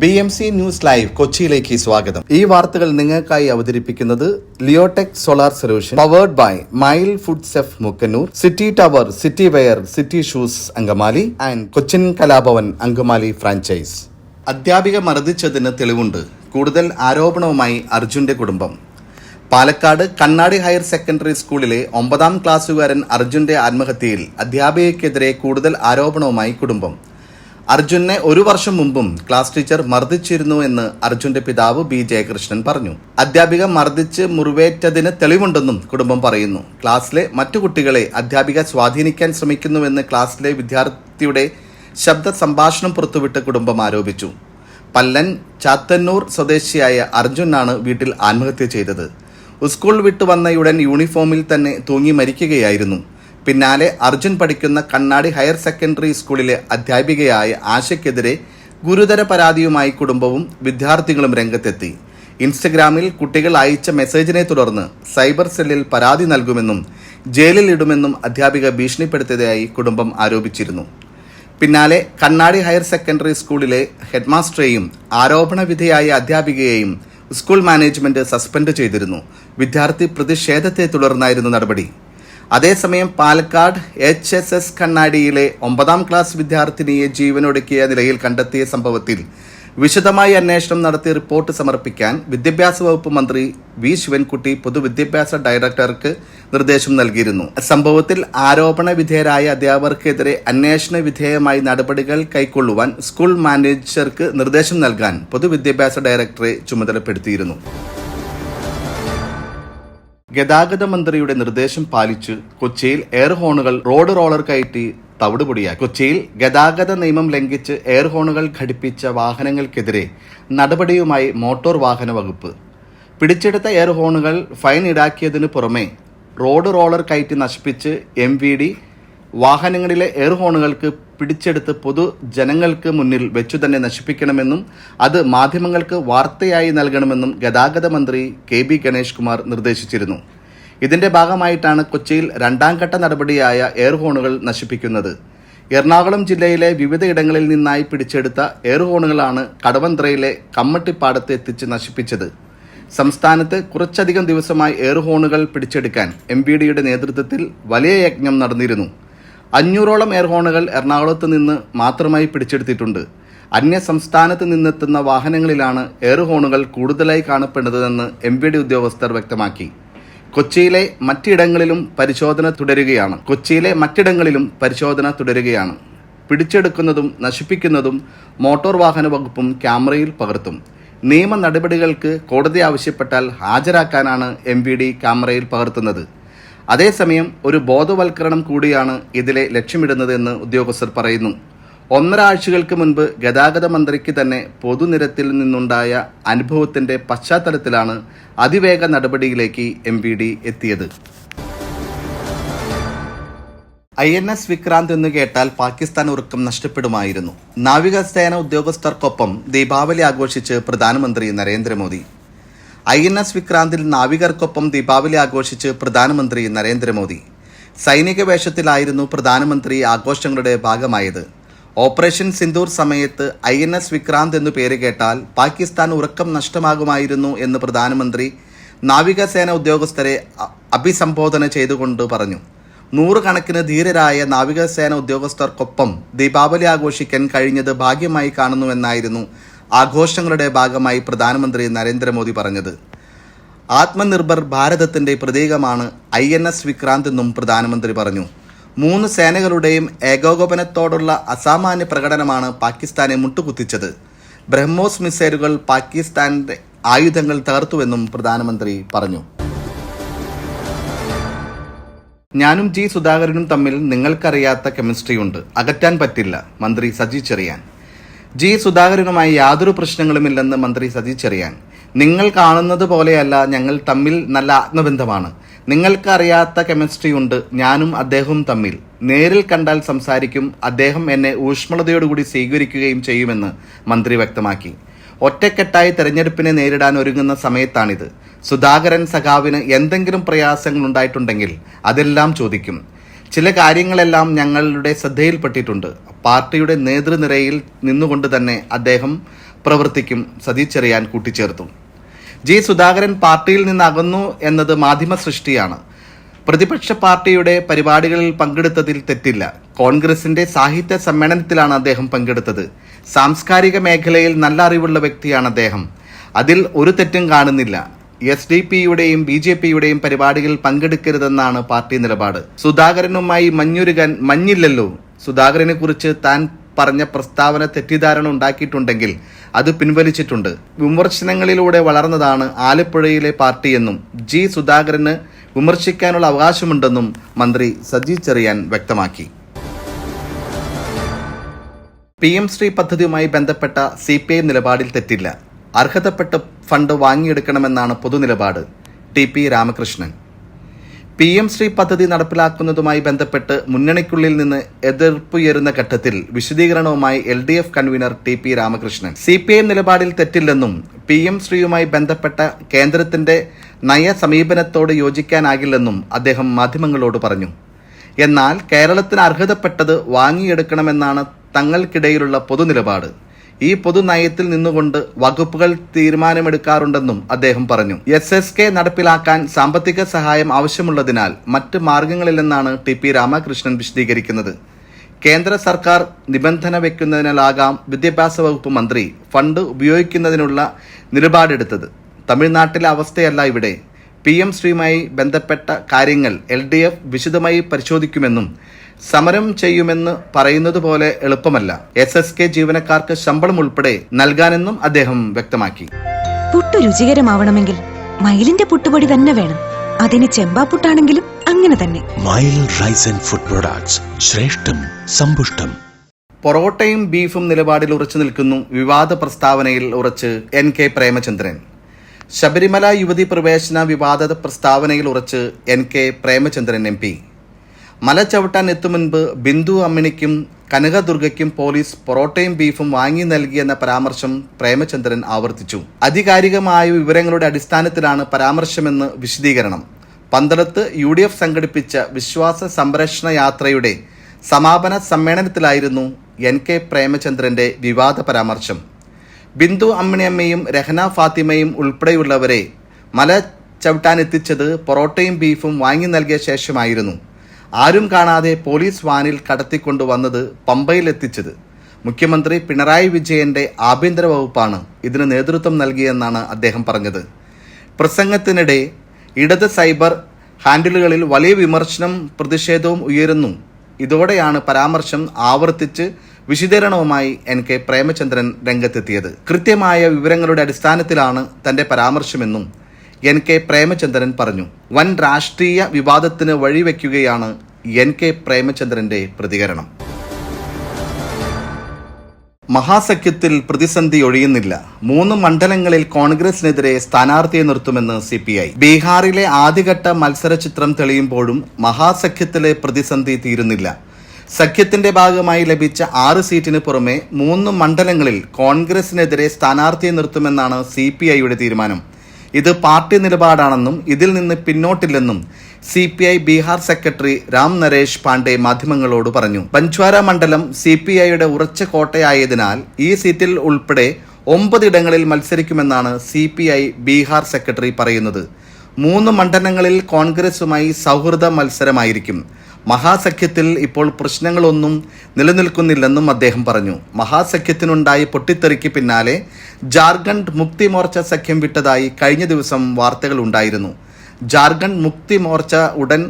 BMC news live കൊച്ചിയിലേക്ക് സ്വാഗതം. ഈ വാർത്തകൾ നിങ്ങൾക്കായി അവതരിപ്പിക്കുന്നത് Leotech solar solution powered by Mile Food Safe Mukkannoor, city tower, city wear, city shoes Angamaly and Cochin Kalabhavan Angamaly franchise. അധ്യാപിക മർദ്ദിച്ചതിന് തെളിവുണ്ട്. കൂടുതൽ ആരോപണവുമായി അർജുന്റെ കുടുംബം. പാലക്കാട് കണ്ണാടി ഹയർ സെക്കൻഡറി സ്കൂളിലെ 9ാം ക്ലാസ്സുകാരൻ അർജുന്റെ ആത്മഹത്യയിൽ അധ്യാപികയ്ക്കെതിരെ കൂടുതൽ ആരോപണവുമായി കുടുംബം. അർജുനെ 1 വർഷം മുമ്പും ക്ലാസ് ടീച്ചർ മർദ്ദിച്ചിരുന്നു എന്ന് അർജുന്റെ പിതാവ് ബി ജയകൃഷ്ണൻ പറഞ്ഞു. അധ്യാപിക മർദ്ദിച്ച് മുറിവേറ്റതിന് തെളിവുണ്ടെന്നും കുടുംബം പറയുന്നു. ക്ലാസ്സിലെ മറ്റു കുട്ടികളെ അധ്യാപിക സ്വാധീനിക്കാൻ ശ്രമിക്കുന്നുവെന്ന് ക്ലാസ്സിലെ വിദ്യാർത്ഥിയുടെ ശബ്ദ സംഭാഷണം പുറത്തുവിട്ട് കുടുംബം ആരോപിച്ചു. പല്ലൻ ചാത്തന്നൂർ സ്വദേശിയായ അർജുനാണ് വീട്ടിൽ ആത്മഹത്യ ചെയ്തത്. സ്കൂൾ വിട്ടുവന്നയുടൻ യൂണിഫോമിൽ തന്നെ തൂങ്ങി മരിക്കുകയായിരുന്നു. പിന്നാലെ അർജുൻ പഠിക്കുന്ന കണ്ണാടി ഹയർ സെക്കൻഡറി സ്കൂളിലെ അധ്യാപികയായ ആശയ്ക്കെതിരെ ഗുരുതര പരാതിയുമായി കുടുംബവും വിദ്യാർത്ഥികളും രംഗത്തെത്തി. ഇൻസ്റ്റഗ്രാമിൽ കുട്ടികൾ അയച്ച മെസ്സേജിനെ തുടർന്ന് സൈബർ സെല്ലിൽ പരാതി നൽകുമെന്നും ജയിലിൽ ഇടുമെന്നും അധ്യാപിക ഭീഷണിപ്പെടുത്തിയതായി കുടുംബം ആരോപിച്ചിരുന്നു. പിന്നാലെ കണ്ണാടി ഹയർ സെക്കൻഡറി സ്കൂളിലെ ഹെഡ്മാസ്റ്ററെയും ആരോപണ വിധേയായ അധ്യാപികയെയും സ്കൂൾ മാനേജ്മെന്റ് സസ്പെൻഡ് ചെയ്തിരുന്നു. വിദ്യാർത്ഥി പ്രതിഷേധത്തെ തുടർന്നായിരുന്നു നടപടി. അതേസമയം പാലക്കാട് HSS കണ്ണാടിയിലെ 9ാം ക്ലാസ് വിദ്യാർത്ഥിനിയെ ജീവനൊടുക്കിയ നിലയിൽ കണ്ടെത്തിയ സംഭവത്തിൽ വിശദമായി അന്വേഷണം നടത്തി റിപ്പോർട്ട് സമർപ്പിക്കാൻ വിദ്യാഭ്യാസ വകുപ്പ് മന്ത്രി വി ശിവൻകുട്ടി പൊതുവിദ്യാഭ്യാസ ഡയറക്ടർക്ക് നിർദ്ദേശം നൽകിയിരുന്നു. സംഭവത്തിൽ ആരോപണ വിധേയരായ അധ്യാപകർക്കെതിരെ അന്വേഷണ വിധേയമായി നടപടികൾ കൈക്കൊള്ളുവാൻ സ്കൂൾ മാനേജർക്ക് നിർദ്ദേശം നൽകാൻ പൊതുവിദ്യാഭ്യാസ ഡയറക്ടറെ ചുമതലപ്പെടുത്തിയിരുന്നു. ഗതാഗത മന്ത്രിയുടെ നിർദ്ദേശം പാലിച്ച് കൊച്ചിയിൽ എയർ ഹോണുകൾ റോഡ് റോളർ കയറ്റി തവിടുപൊടിയാക്കി. കൊച്ചിയിൽ ഗതാഗത നിയമം ലംഘിച്ച് എയർ ഹോണുകൾ ഘടിപ്പിച്ച വാഹനങ്ങൾക്കെതിരെ നടപടിയുമായി മോട്ടോർ വാഹന വകുപ്പ്. പിടിച്ചെടുത്ത എയർ ഹോണുകൾ ഫൈൻ ഈടാക്കിയതിനു പുറമെ റോഡ് റോളർ കയറ്റി നശിപ്പിച്ച് MVD വാഹനങ്ങളിലെ എയർ ഹോണുകൾക്ക് പിടിച്ചെടുത്ത് പൊതുജനങ്ങൾക്ക് മുന്നിൽ വെച്ചു തന്നെ നശിപ്പിക്കണമെന്നും അത് മാധ്യമങ്ങൾക്ക് വാർത്തയായി നൽകണമെന്നും ഗതാഗത മന്ത്രി KB ഗണേഷ് കുമാർ നിർദ്ദേശിച്ചിരുന്നു. ഇതിന്റെ ഭാഗമായിട്ടാണ് കൊച്ചിയിൽ 2ാം ഘട്ട നടപടിയായ എയർ ഹോണുകൾ നശിപ്പിക്കുന്നത്. എറണാകുളം ജില്ലയിലെ വിവിധയിടങ്ങളിൽ നിന്നായി പിടിച്ചെടുത്ത എയർ ഹോണുകളാണ് കടവന്ത്രയിലെ കമ്മട്ടിപ്പാടത്ത് എത്തിച്ച് നശിപ്പിച്ചത്. സംസ്ഥാനത്ത് കുറച്ചധികം ദിവസമായി എയർ ഹോണുകൾ പിടിച്ചെടുക്കാൻ MVDയുടെ നേതൃത്വത്തിൽ വലിയ യജ്ഞം നടന്നിരുന്നു. 500ഓളം എയർ ഹോണുകൾ എറണാകുളത്ത് നിന്ന് മാത്രമായി പിടിച്ചെടുത്തിട്ടുണ്ട്. അന്യ സംസ്ഥാനത്ത് നിന്നെത്തുന്ന വാഹനങ്ങളിലാണ് എയർ ഹോണുകൾ കൂടുതലായി കാണപ്പെടുന്നതെന്ന് MVD ഉദ്യോഗസ്ഥർ വ്യക്തമാക്കി. കൊച്ചിയിലെ മറ്റിടങ്ങളിലും പരിശോധന തുടരുകയാണ്. പിടിച്ചെടുക്കുന്നതും നശിപ്പിക്കുന്നതും മോട്ടോർ വാഹന വകുപ്പും ക്യാമറയിൽ പകർത്തും. നിയമ നടപടികൾക്ക് കോടതി ആവശ്യപ്പെട്ടാൽ ഹാജരാക്കാനാണ് MVD ക്യാമറയിൽ പകർത്തുന്നത്. അതേസമയം ഒരു ബോധവൽക്കരണം കൂടിയാണ് ഇതിലെ ലക്ഷ്യമിടുന്നതെന്ന് ഉദ്യോഗസ്ഥർ പറയുന്നു. 1.5 ആഴ്ചകൾക്ക് മുൻപ് ഗതാഗത മന്ത്രിക്ക് തന്നെ പൊതുനിരത്തിൽ നിന്നുണ്ടായ അനുഭവത്തിന്റെ പശ്ചാത്തലത്തിലാണ് അതിവേഗ നടപടിയിലേക്ക് MVD എത്തിയത്. INS വിക്രാന്ത് എന്ന് കേട്ടാൽ പാകിസ്ഥാൻ ഉറക്കം നഷ്ടപ്പെടുമായിരുന്നു. നാവികസേന ഉദ്യോഗസ്ഥർക്കൊപ്പം ദീപാവലി ആഘോഷിച്ച് പ്രധാനമന്ത്രി നരേന്ദ്രമോദി. INS വിക്രാന്തിൽ നാവികർക്കൊപ്പം ദീപാവലി ആഘോഷിച്ച് പ്രധാനമന്ത്രി നരേന്ദ്രമോദി. സൈനിക വേഷത്തിലായിരുന്നു പ്രധാനമന്ത്രി ആഘോഷങ്ങളുടെ ഭാഗമായത്. ഓപ്പറേഷൻ സിന്ദൂർ സമയത്ത് INS വിക്രാന്ത് എന്നു പേര് കേട്ടാൽ പാകിസ്ഥാൻ ഉറക്കം നഷ്ടമാകുമായിരുന്നു എന്ന് പ്രധാനമന്ത്രി നാവികസേന ഉദ്യോഗസ്ഥരെ അഭിസംബോധന ചെയ്തുകൊണ്ട് പറഞ്ഞു. 100 കണക്കിന് ധീരരായ നാവികസേന ഉദ്യോഗസ്ഥർക്കൊപ്പം ദീപാവലി ആഘോഷിക്കാൻ കഴിഞ്ഞത് ഭാഗ്യമായി കാണുന്നുവെന്നായിരുന്നു ആഘോഷങ്ങളുടെ ഭാഗമായി പ്രധാനമന്ത്രി നരേന്ദ്രമോദി പറഞ്ഞത്. ആത്മനിർഭർ ഭാരതത്തിന്റെ പ്രതീകമാണ് INS വിക്രാന്ത് എന്നും പ്രധാനമന്ത്രി പറഞ്ഞു. 3 സേനകളുടെയും ഏകോപനത്തോടുള്ള അസാമാന്യ പ്രകടനമാണ് പാകിസ്ഥാനെ മുട്ടുകുത്തിച്ചത്. ബ്രഹ്മോസ് മിസൈലുകൾ പാകിസ്ഥാന്റെ ആയുധങ്ങൾ തകർത്തുവെന്നും പ്രധാനമന്ത്രി പറഞ്ഞു. ഞാനും G സുധാകരനും തമ്മിൽ നിങ്ങൾക്കറിയാത്ത കെമിസ്ട്രിയുണ്ട്, അകറ്റാൻ പറ്റില്ല. മന്ത്രി സജി ചെറിയാൻ. G സുധാകരനുമായി യാതൊരു പ്രശ്നങ്ങളുമില്ലെന്ന് മന്ത്രി സജി ചെറിയാൻ. നിങ്ങൾ കാണുന്നത് പോലെയല്ല, ഞങ്ങൾ തമ്മിൽ നല്ല ആത്മബന്ധമാണ്. നിങ്ങൾക്ക് അറിയാത്ത കെമിസ്ട്രിയുണ്ട് ഞാനും അദ്ദേഹവും തമ്മിൽ. നേരിൽ കണ്ടാൽ സംസാരിക്കും. അദ്ദേഹം എന്നെ ഊഷ്മളതയോടുകൂടി സ്വീകരിക്കുകയും ചെയ്യുമെന്ന് മന്ത്രി വ്യക്തമാക്കി. ഒറ്റക്കെട്ടായി തെരഞ്ഞെടുപ്പിനെ നേരിടാൻ ഒരുങ്ങുന്ന സമയത്താണിത്. സുധാകരൻ സഖാവിന് എന്തെങ്കിലും പ്രയാസങ്ങൾ ഉണ്ടായിട്ടുണ്ടെങ്കിൽ അതെല്ലാം ചോദിക്കും. ചില കാര്യങ്ങളെല്ലാം ഞങ്ങളുടെ ശ്രദ്ധയിൽപ്പെട്ടിട്ടുണ്ട്. പാർട്ടിയുടെ നേതൃനിരയിൽ നിന്നുകൊണ്ട് തന്നെ അദ്ദേഹം പ്രവർത്തിക്കും സതീഷ് ചെറിയാൻ കൂട്ടിച്ചേർത്തു. ജി സുധാകരൻ പാർട്ടിയിൽ നിന്ന് അകന്നു എന്നത് മാധ്യമ സൃഷ്ടിയാണ്. പ്രതിപക്ഷ പാർട്ടിയുടെ പരിപാടികളിൽ പങ്കെടുത്തതിൽ തെറ്റില്ല. കോൺഗ്രസിന്റെ സാഹിത്യ സമ്മേളനത്തിലാണ് അദ്ദേഹം പങ്കെടുത്തത്. സാംസ്കാരിക മേഖലയിൽ നല്ല അറിവുള്ള വ്യക്തിയാണ് അദ്ദേഹം. അതിൽ ഒരു തെറ്റും കാണുന്നില്ല. SDP-യുടെയും BJP-യുടെയും പരിപാടികളിൽ പങ്കെടുക്കരുതെന്നാണ് പാർട്ടി നിലപാട്. സുധാകരനുമായി മഞ്ഞുരുകാൻ മഞ്ഞില്ലല്ലോ. സുധാകരനെ കുറിച്ച് താൻ പറഞ്ഞ പ്രസ്താവന തെറ്റിദ്ധാരണ ഉണ്ടാക്കിയിട്ടുണ്ടെങ്കിൽ അത് പിൻവലിച്ചിട്ടുണ്ട്. വിമർശനങ്ങളിലൂടെ വളർന്നതാണ് ആലപ്പുഴയിലെ പാർട്ടിയെന്നും ജി സുധാകരന് വിമർശിക്കാനുള്ള അവകാശമുണ്ടെന്നും മന്ത്രി സതീഷ് ചെറിയാൻ വ്യക്തമാക്കി. PM ശ്രീ പദ്ധതിയുമായി ബന്ധപ്പെട്ട CPI നിലപാടിൽ തെറ്റില്ല. അർഹതപ്പെട്ട ഫണ്ട് വാങ്ങിയെടുക്കണമെന്നാണ് പൊതുനിലപാട്. TP രാമകൃഷ്ണൻ. PM ശ്രീ പദ്ധതി നടപ്പിലാക്കുന്നതുമായി ബന്ധപ്പെട്ട് മുന്നണിക്കുള്ളിൽ നിന്ന് എതിർപ്പുയരുന്ന ഘട്ടത്തിൽ വിശദീകരണവുമായി LDF convener TP Ramakrishnan. CPI നിലപാടിൽ തെറ്റില്ലെന്നും PM ശ്രീയുമായി ബന്ധപ്പെട്ട കേന്ദ്രത്തിന്റെ നയ സമീപനത്തോട് യോജിക്കാനാകില്ലെന്നും അദ്ദേഹം മാധ്യമങ്ങളോട് പറഞ്ഞു. എന്നാൽ കേരളത്തിന് അർഹതപ്പെട്ടത് വാങ്ങിയെടുക്കണമെന്നാണ് തങ്ങൾക്കിടയിലുള്ള പൊതുനിലപാട്. ഈ പൊതുനയത്തിൽ നിന്നുകൊണ്ട് വകുപ്പുകൾ തീരുമാനമെടുക്കാറുണ്ടെന്നും അദ്ദേഹം പറഞ്ഞു. SSK നടപ്പിലാക്കാൻ സാമ്പത്തിക സഹായം ആവശ്യമുള്ളതിനാൽ മറ്റ് മാർഗങ്ങളില്ലെന്നാണ് TP രാമകൃഷ്ണൻ വിശദീകരിക്കുന്നത്. കേന്ദ്ര സർക്കാർ നിബന്ധന വയ്ക്കുന്നതിനാലാകാം വിദ്യാഭ്യാസ വകുപ്പ് മന്ത്രി ഫണ്ട് ഉപയോഗിക്കുന്നതിനുള്ള നിലപാടെടുത്തത്. തമിഴ്നാട്ടിലെ അവസ്ഥയല്ല ഇവിടെ. PM ശ്രീയുമായി ബന്ധപ്പെട്ട കാര്യങ്ങൾ LDF വിശദമായി പരിശോധിക്കുമെന്നും സമരം ചെയ്യുമെന്ന് പറയുന്നത് പോലെ എളുപ്പമല്ല. SSK ജീവനക്കാർക്ക് ശമ്പളം ഉൾപ്പെടെ നൽകാനെന്നും അദ്ദേഹം വ്യക്തമാക്കി. പുട്ട് രുചികരമാവണമെങ്കിൽ മയിലിന്റെ പുട്ടുപൊടി തന്നെ വേണം. അതിന് ചെമ്പാപ്പുട്ടാണെങ്കിലും അങ്ങനെ തന്നെ. മയിൽ റൈസ് ആൻഡ് ഫുഡ് പ്രൊഡക്ട്സ്, ശ്രേഷ്ഠം സമ്പുഷ്ടം. പൊറോട്ടയും ബീഫും നിലപാടിൽ ഉറച്ചു നിൽക്കുന്നു. വിവാദ പ്രസ്താവനയിൽ ഉറച്ച് NK പ്രേമചന്ദ്രൻ. ശബരിമല യുവതി പ്രവേശന വിവാദ പ്രസ്താവനയിൽ ഉറച്ച് NK പ്രേമചന്ദ്രൻ MP. മല ചവിട്ടാൻ എത്തും മുൻപ് ബിന്ദു അമ്മിണിക്കും കനകദുർഗയ്ക്കും പോലീസ് പൊറോട്ടയും ബീഫും വാങ്ങി നൽകിയെന്ന പരാമർശം പ്രേമചന്ദ്രൻ ആവർത്തിച്ചു. ആധികാരികമായ വിവരങ്ങളുടെ അടിസ്ഥാനത്തിലാണ് പരാമർശമെന്ന് വിശദീകരണം. പന്തളത്ത് UDF സംഘടിപ്പിച്ച വിശ്വാസ സംരക്ഷണ യാത്രയുടെ സമാപന സമ്മേളനത്തിലായിരുന്നു NK പ്രേമചന്ദ്രന്റെ വിവാദ പരാമർശം. ബിന്ദു അമ്മിണിയമ്മയും രഹന ഫാത്തിമയും ഉൾപ്പെടെയുള്ളവരെ മല ചവിട്ടാനെത്തിച്ചത് പൊറോട്ടയും ബീഫും വാങ്ങി നൽകിയ ശേഷമായിരുന്നു. ആരും കാണാതെ പോലീസ് വാനിൽ കടത്തിക്കൊണ്ടുവന്നത് പമ്പയിലെത്തിച്ചത് മുഖ്യമന്ത്രി പിണറായി വിജയന്റെ ആഭ്യന്തര വകുപ്പാണ് ഇതിന് നേതൃത്വം നൽകിയെന്നാണ് അദ്ദേഹം പറഞ്ഞത്. പ്രസംഗത്തിനിടെ ഇടത് സൈബർ ഹാൻഡിലുകളിൽ വലിയ വിമർശനം പ്രതിഷേധവും ഉയരുന്നു. ഇതോടെയാണ് പരാമർശം ആവർത്തിച്ച് വിശദീകരണവുമായി NK പ്രേമചന്ദ്രൻ രംഗത്തെത്തിയത്. കൃത്യമായ വിവരങ്ങളുടെ അടിസ്ഥാനത്തിലാണ് തന്റെ പരാമർശമെന്നും NK പ്രേമചന്ദ്രൻ പറഞ്ഞു. വൻ രാഷ്ട്രീയ വിവാദത്തിന് വഴിവെക്കുകയാണ് NK പ്രേമചന്ദ്രന്റെ പ്രതികരണം. മഹാസഖ്യത്തിൽ പ്രതിസന്ധി ഒഴിയുന്നില്ല. 3 മണ്ഡലങ്ങളിൽ കോൺഗ്രസിനെതിരെ സ്ഥാനാർത്ഥിയെ നിർത്തുമെന്ന് CPI. ബീഹാറിലെ ആദ്യഘട്ട മത്സര ചിത്രം തെളിയുമ്പോഴും മഹാസഖ്യത്തിലെ പ്രതിസന്ധി തീരുന്നില്ല. സഖ്യത്തിന്റെ ഭാഗമായി ലഭിച്ച 6 സീറ്റിന് പുറമെ 3 മണ്ഡലങ്ങളിൽ കോൺഗ്രസിനെതിരെ സ്ഥാനാർത്ഥിയെ നിർത്തുമെന്നാണ് CPIയുടെ തീരുമാനം. ഇത് പാർട്ടി നിലപാടാണെന്നും ഇതിൽ നിന്ന് പിന്നോട്ടില്ലെന്നും CPI ബീഹാർ സെക്രട്ടറി രാം നരേഷ് പാണ്ഡെ മാധ്യമങ്ങളോട് പറഞ്ഞു. ബൻസ്വാര മണ്ഡലം CPIയുടെ ഉറച്ച കോട്ടയായതിനാൽ ഈ സീറ്റിൽ ഉൾപ്പെടെ 9 ഇടങ്ങളിൽ മത്സരിക്കുമെന്നാണ് CPI ബീഹാർ സെക്രട്ടറി പറയുന്നത്. 3 മണ്ഡലങ്ങളിൽ കോൺഗ്രസുമായി സൗഹൃദ മത്സരമായിരിക്കും. മഹാസഖ്യത്തിൽ ഇപ്പോൾ പ്രശ്നങ്ങളൊന്നും നിലനിൽക്കുന്നില്ലെന്നും അദ്ദേഹം പറഞ്ഞു. മഹാസഖ്യത്തിനുണ്ടായ പൊട്ടിത്തെറിക്ക് പിന്നാലെ ജാർഖണ്ഡ് മുക്തി മോർച്ച സഖ്യം വിട്ടതായി കഴിഞ്ഞ ദിവസം വാർത്തകൾ ഉണ്ടായിരുന്നു. ജാർഖണ്ഡ് മുക്തി മോർച്ച ഉടൻ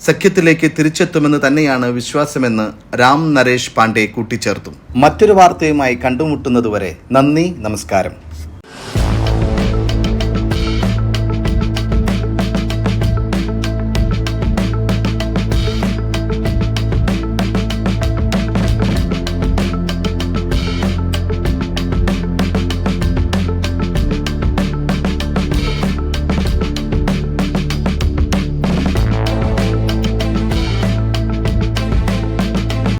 സഖ്യത്തിലേക്ക് തിരിച്ചെത്തുമെന്ന് തന്നെയാണ് വിശ്വാസമെന്ന് രാം നരേഷ് പാണ്ഡെ കൂട്ടിച്ചേർത്തു. മറ്റൊരു വാർത്തയുമായി കണ്ടുമുട്ടുന്നതുവരെ നന്ദി, നമസ്കാരം.